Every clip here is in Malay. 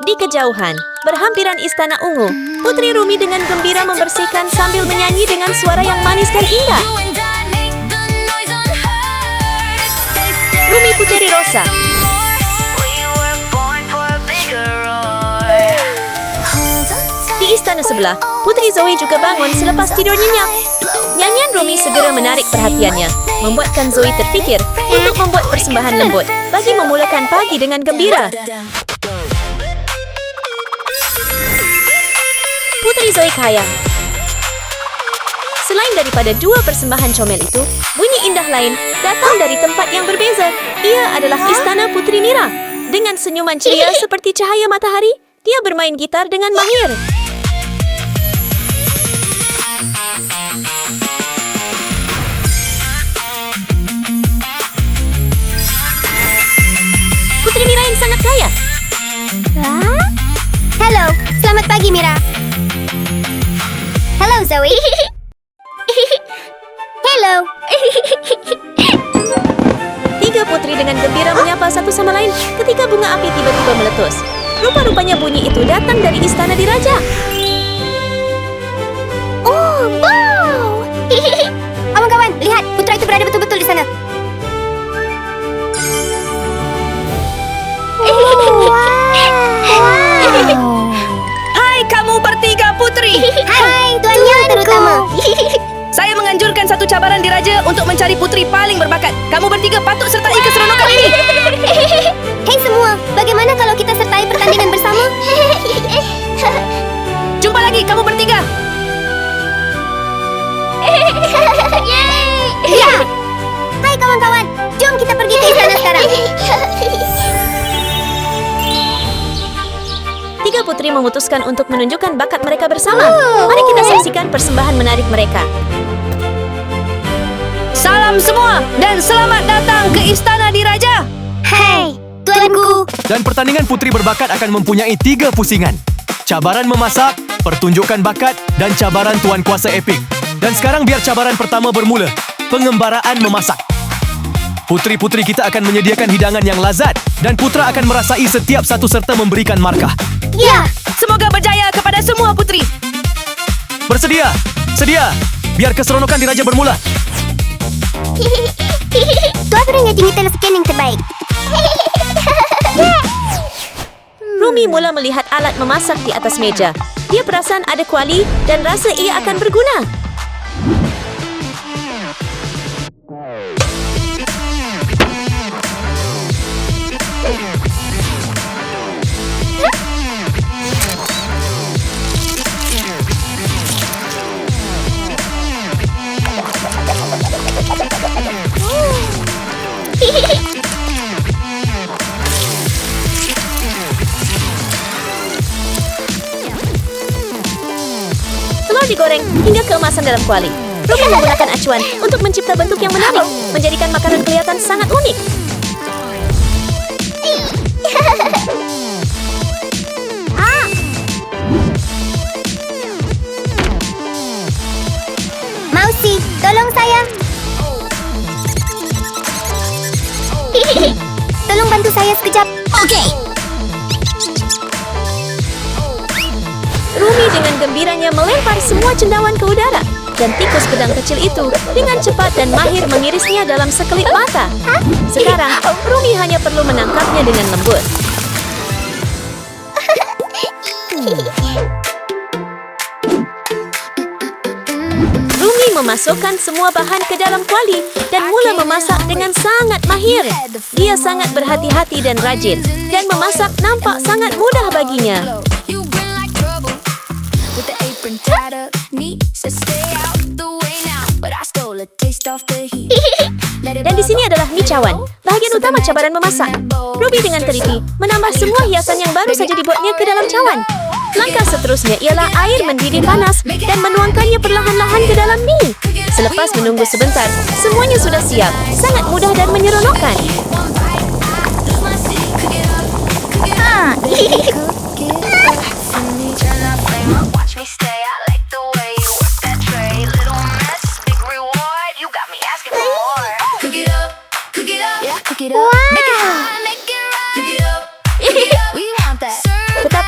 Di kejauhan, berhampiran istana ungu, Putri Rumi dengan gembira membersihkan sambil menyanyi dengan suara yang manis dan indah. Rumi Puteri Rosa. Di istana sebelah, Putri Zoe juga bangun selepas tidur nyenyak. Nyanyian Rumi segera menarik perhatiannya, membuatkan Zoe terfikir untuk membuat persembahan lembut bagi memulakan pagi dengan gembira. Putri Zoe kaya. Selain daripada dua persembahan comel itu, bunyi indah lain datang dari tempat yang berbeza. Ia adalah istana Putri Mira. Dengan senyuman ceria seperti cahaya matahari, dia bermain gitar dengan mahir. Putri Mira yang sangat kaya. Halo, selamat pagi Mira. Halo Zoe. Hello. Tiga putri dengan gembira menyapa satu sama lain ketika bunga api tiba-tiba meletus. Rupa-rupanya bunyi itu datang dari istana diraja. Oh, wow. Kawan-kawan, lihat, putra itu berada betul-betul di sana. Hai kamu bertiga putri. Hai, Tuan Yang terutama. Saya menganjurkan satu cabaran diraja untuk mencari putri paling berbakat. Kamu bertiga patut sertai keseronokan ini. Hei semua, bagaimana kalau kita sertai pertandingan bersama? Jumpa lagi kamu bertiga. Ya. Hai kawan-kawan, jom kita pergi ke istana sekarang. Tiga putri memutuskan untuk menunjukkan bakat mereka bersama. Mari kita saksikan persembahan menarik mereka. Salam semua dan selamat datang ke istana diraja. Hai, tuanku. Dan pertandingan putri berbakat akan mempunyai 3 pusingan. Cabaran memasak, pertunjukan bakat dan cabaran tuan kuasa epik. Dan sekarang biar cabaran pertama bermula. Pengembaraan memasak. Putri-putri kita akan menyediakan hidangan yang lazat dan putra akan merasai setiap satu serta memberikan markah. Ya. Semoga berjaya kepada semua putri. Bersedia? Sedia. Biar keseronokan diraja bermula. Tuan pernah tinggi telesekian yang terbaik. Rumi mula melihat alat memasak di atas meja. Dia perasan ada kuali dan rasa ia akan berguna. Telur digoreng hingga keemasan dalam kuali. Rumi menggunakan acuan untuk mencipta bentuk yang menarik, menjadikan makanan kelihatan sangat unik. Mausi, tolong saya. Tolong bantu saya sekejap. Okey. Rumi dengan gembiranya melempar semua cendawan ke udara. Dan tikus pedang kecil itu dengan cepat dan mahir mengirisnya dalam sekelip mata. Sekarang, Rumi hanya perlu menangkapnya dengan lembut. Rumi memasukkan semua bahan ke dalam kuali dan mula memasak dengan sangat mahir. Dia sangat berhati-hati dan rajin, dan memasak nampak sangat mudah baginya. Dan di sini adalah mie cawan, bahagian utama cabaran memasak. Ruby dengan teliti menambah semua hiasan yang baru saja dibuatnya ke dalam cawan. Langkah seterusnya ialah air mendidih panas dan menuangkannya perlahan-lahan ke dalam mie. Selepas menunggu sebentar, semuanya sudah siap. Sangat mudah dan menyeronokkan. Betapa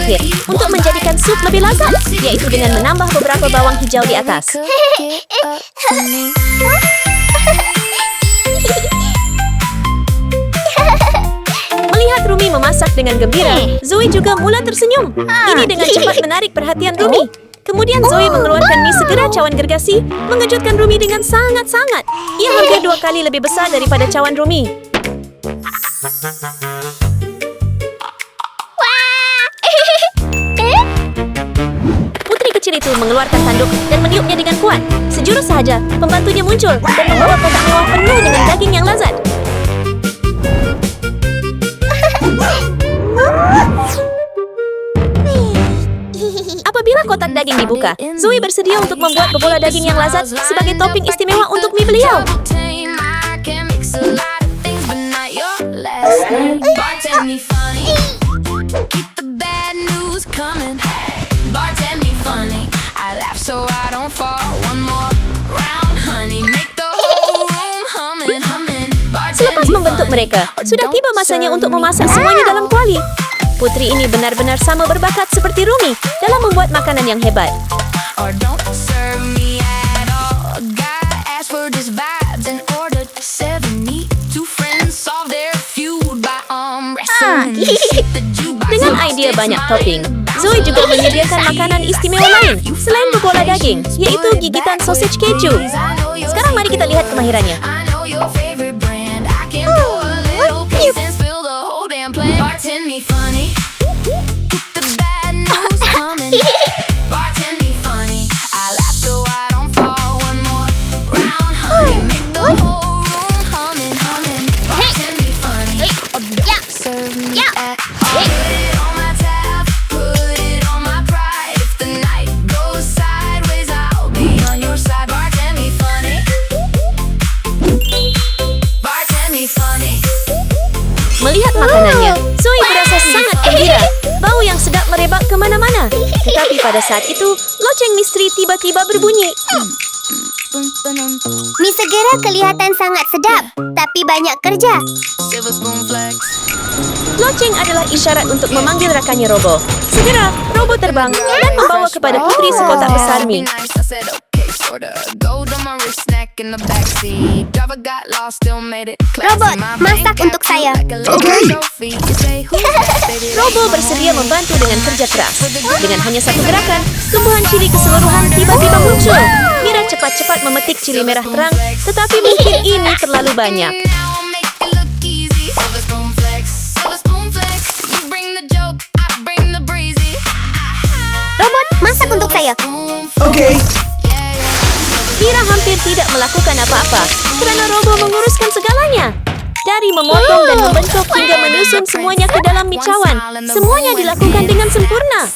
terakhir untuk menjadikan sup lebih lazat, iaitu dengan menambah beberapa bawang hijau di atas. Melihat Rumi memasak dengan gembira, Zoe juga mula tersenyum. Ini dengan cepat menarik perhatian Rumi. Kemudian Zoe mengeluarkan mie segera cawan gergasi, mengejutkan Rumi dengan sangat-sangat. Ia hampir 2 kali lebih besar daripada cawan Rumi. Putri kecil itu mengeluarkan tanduk dan meniupnya dengan kuat. Sejurus sahaja, pembantunya muncul dan membawa kotak mewah penuh dengan daging yang lazat. Apabila kotak daging dibuka, Zoe bersedia untuk membuat bola daging yang lazat sebagai topping istimewa untuk mie beliau. Selepas membentuk mereka, sudah tiba masanya untuk memasak semuanya dalam kuali. Putri ini benar-benar sama berbakat seperti Rumi dalam membuat makanan yang hebat. Dengan idea banyak topping, Zoe juga menyediakan makanan istimewa lain selain bola daging, yaitu gigitan sausage keju. Sekarang mari kita lihat kemahirannya. Melihat makanannya, Zoe berasa sangat gembira. Bau yang sedap merebak kemana-mana. Tetapi pada saat itu, loceng misteri tiba-tiba berbunyi. Mie segera kelihatan sangat sedap, tapi banyak kerja. Loceng adalah isyarat untuk memanggil rakannya Robo. Segera, Robo terbang dan membawa kepada Putri sekotak besar mie. Robot, masak untuk saya. Robo bersedia membantu dengan kerja keras. Dengan hanya satu gerakan, tumbuhan cili keseluruhan tiba-tiba muncul. Mira cepat-cepat memetik cili merah terang, tetapi mungkin ini terlalu banyak. Robot, masak untuk saya. Mira hampir tidak melakukan apa-apa kerana Robo menguruskan segalanya. Dari memotong dan membentuk hingga menyusun semuanya ke dalam mie cawan, semuanya dilakukan dengan sempurna.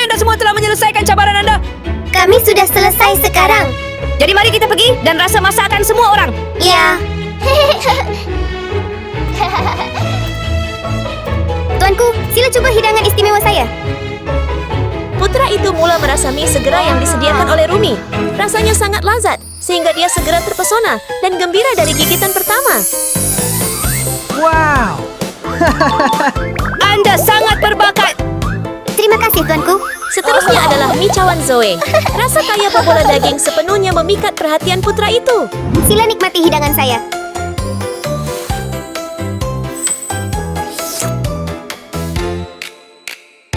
Anda semua telah menyelesaikan cabaran anda. Kami sudah selesai sekarang. Jadi mari kita pergi dan rasa masakan semua orang. Ya. Tuanku, sila cuba hidangan istimewa saya. Putra itu mula merasa mie segera yang disediakan oleh Rumi. Rasanya sangat lazat, sehingga dia segera terpesona dan gembira dari gigitan pertama. Wow! Anda sangat berbakat. Terima kasih, Tuanku. Seterusnya adalah mie cawan Zoe. Rasa kaya bola daging sepenuhnya memikat perhatian putra itu. Sila nikmati hidangan saya.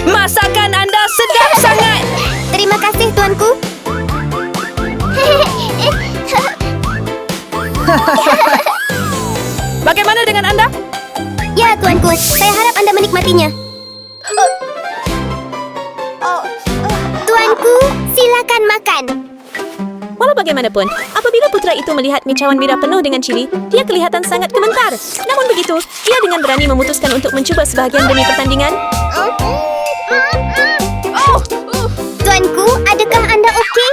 Masakan anda sedap sangat. Terima kasih, Tuanku. Bagaimana dengan anda? Ya, Tuanku. Saya harap anda menikmatinya. Tuanku, silakan makan. Walau bagaimanapun, apabila putra itu melihat mie cawan Mira penuh dengan cili, dia kelihatan sangat gemetar. Namun begitu, dia dengan berani memutuskan untuk mencuba sebahagian demi pertandingan. Tuanku, adakah anda okey?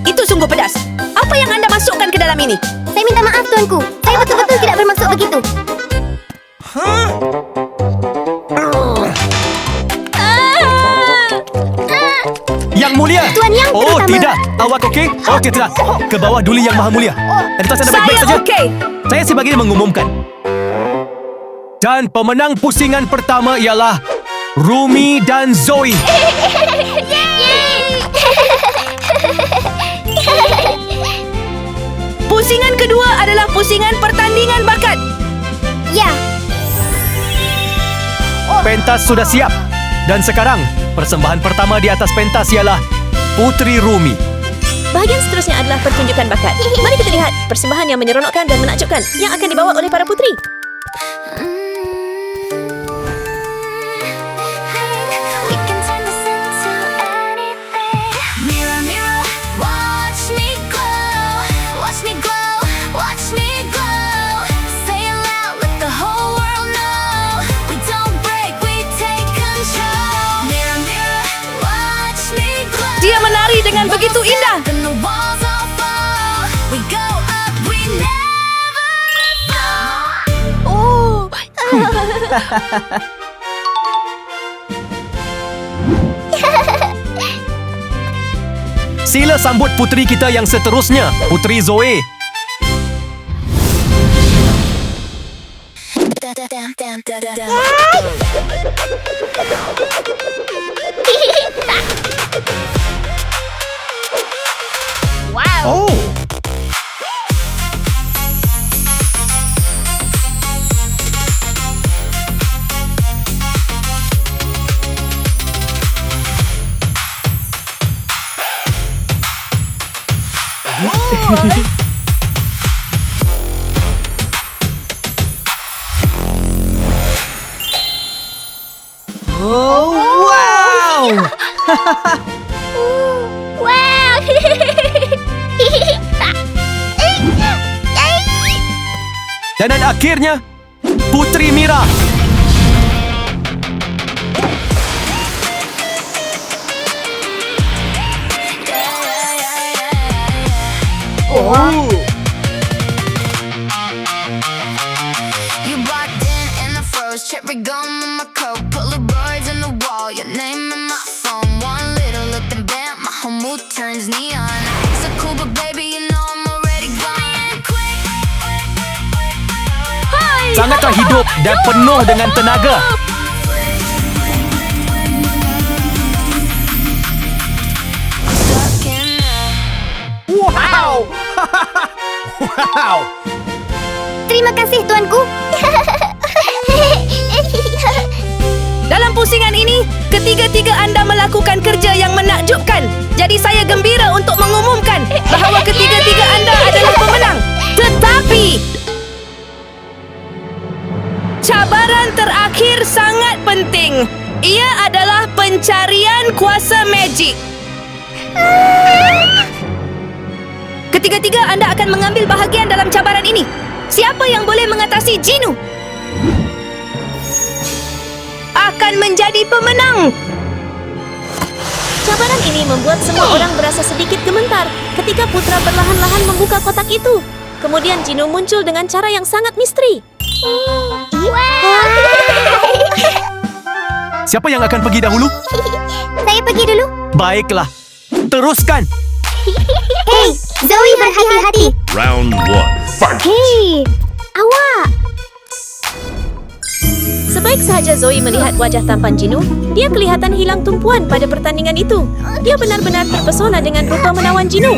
Itu sungguh pedas. Apa ini. Saya minta maaf, tuanku. Saya betul-betul tidak bermaksud begitu. Yang mulia. Tuan Yang Oh, terutama. tidak. Awak okey? Okey, tidak. Ke bawah dulu Yang Maha Mulia. Entah saya baik-baik Saya saja. okey. Saya sebagai mengumumkan. Dan pemenang pusingan pertama ialah Rumi dan Zoe. Pusingan kedua adalah pusingan pertandingan bakat. Ya. Pentas sudah siap. Dan sekarang, persembahan pertama di atas pentas ialah Putri Rumi. Bahagian seterusnya adalah pertunjukan bakat. Mari kita lihat persembahan yang menyeronokkan dan menakjubkan yang akan dibawa oleh para putri. We can turn this into anything. Mirror, mirror, watch me glow. Watch me glow, watch me glow. Say it loud, let the whole world know. We don't break, we take control. Mirror, mirror, watch me glow. Dia menari dengan begitu indah. And the walls all fall. We go up, we never fall. Oh. Sila sambut putri kita yang seterusnya, Putri Zoe. Wow. Oh. Oh, wow! Wow. Dan akhirnya, Putri Mira. Oh. You blocked in the froze, cherry gum in my coat, Polaroids on the wall, your name in my phone. One little look and bam, my whole mood turns neon. So cool, but baby, you know I'm already gone. Quick. Sangatlah hidup dan penuh dengan tenaga. Stuck in there. Wow! Wow! Terima kasih, tuanku. Dalam pusingan ini, ketiga-tiga anda melakukan kerja yang menakjubkan. Jadi saya gembira untuk mengumumkan bahawa ketiga-tiga anda adalah pemenang. Tetapi cabaran terakhir sangat penting. Ia adalah pencarian kuasa magic. Ketiga-tiga anda akan mengambil bahagian dalam cabaran ini. Siapa yang boleh mengatasi Ginu akan menjadi pemenang. Cabaran ini membuat semua orang berasa sedikit gemetar ketika Putra perlahan-lahan membuka kotak itu. Kemudian Ginu muncul dengan cara yang sangat misteri. Siapa yang akan pergi dahulu? Saya pergi dulu. Baiklah. Teruskan. Hei, Zoe berhati-hati. Round 1. Fight! Hei, awak. Sebaik sahaja Zoe melihat wajah tampan Ginu, dia kelihatan hilang tumpuan pada pertandingan itu. Dia benar-benar terpesona dengan rupa menawan Ginu.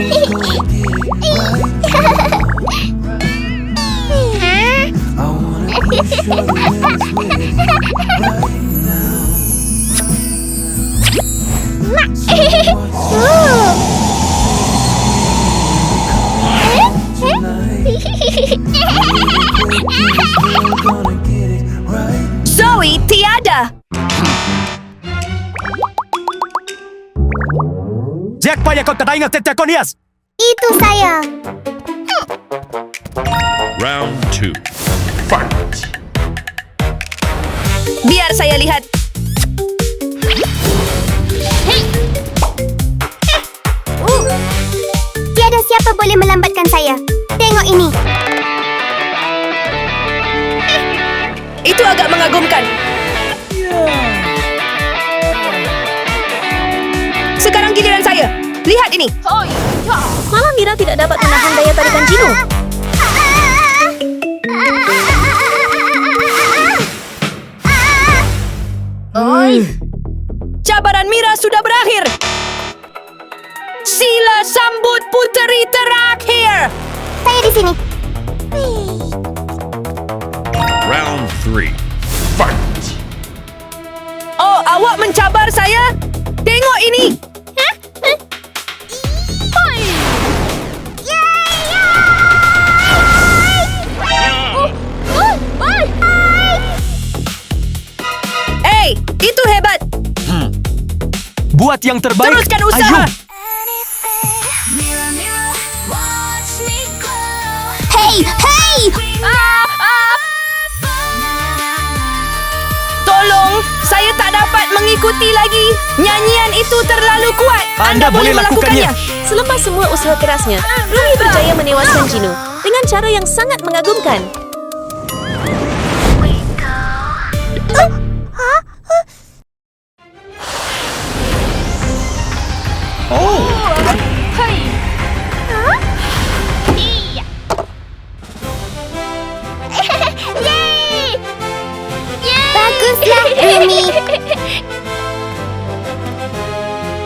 Zoe tiada. Siapa yang kau tak ingat Tetekonias? Itu saya. Round 2. Fight! Biar saya lihat. Tiada siapa Apa boleh melambatkan saya? Tengok ini. Itu agak mengagumkan. Sekarang giliran saya. Lihat ini. Malah Mira tidak dapat menahan daya tarikan Gino. Cabaran Mira sudah berakhir. Sila sambut puteri terakhir. Saya di sini. Round 3. Fight! Oh, awak mencabar saya? Tengok ini. Eh, itu hebat. Buat yang terbaik. Teruskan usaha. Ayo. Mirror, mirror, watch me glow. Hey, hey! Tolong, saya tak dapat mengikuti lagi. Nyanyian itu terlalu kuat. Anda boleh melakukannya. Selepas semua usaha kerasnya, Rumi berjaya menewaskan Gino dengan cara yang sangat mengagumkan. Baguslah, Rumi.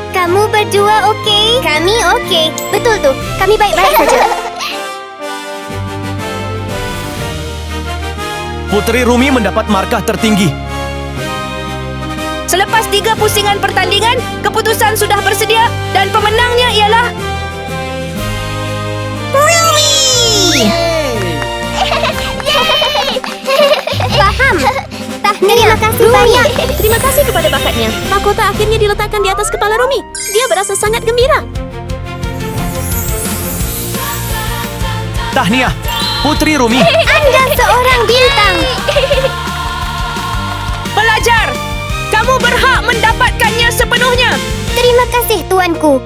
Kamu berdua okey? Kami okey. Betul tu. Kami baik-baik saja. Puteri Rumi mendapat markah tertinggi. Selepas 3 pusingan pertandingan, keputusan sudah bersedia dan pemenangnya ialah Rumi! Faham. Terima kasih banyak. Terima kasih kepada bakatnya. Mahkota akhirnya diletakkan di atas kepala Rumi. Dia berasa sangat gembira. Tahniah, Puteri Rumi. Anda seorang bintang. pelajar. Kamu berhak mendapatkannya sepenuhnya. Terima kasih, tuanku.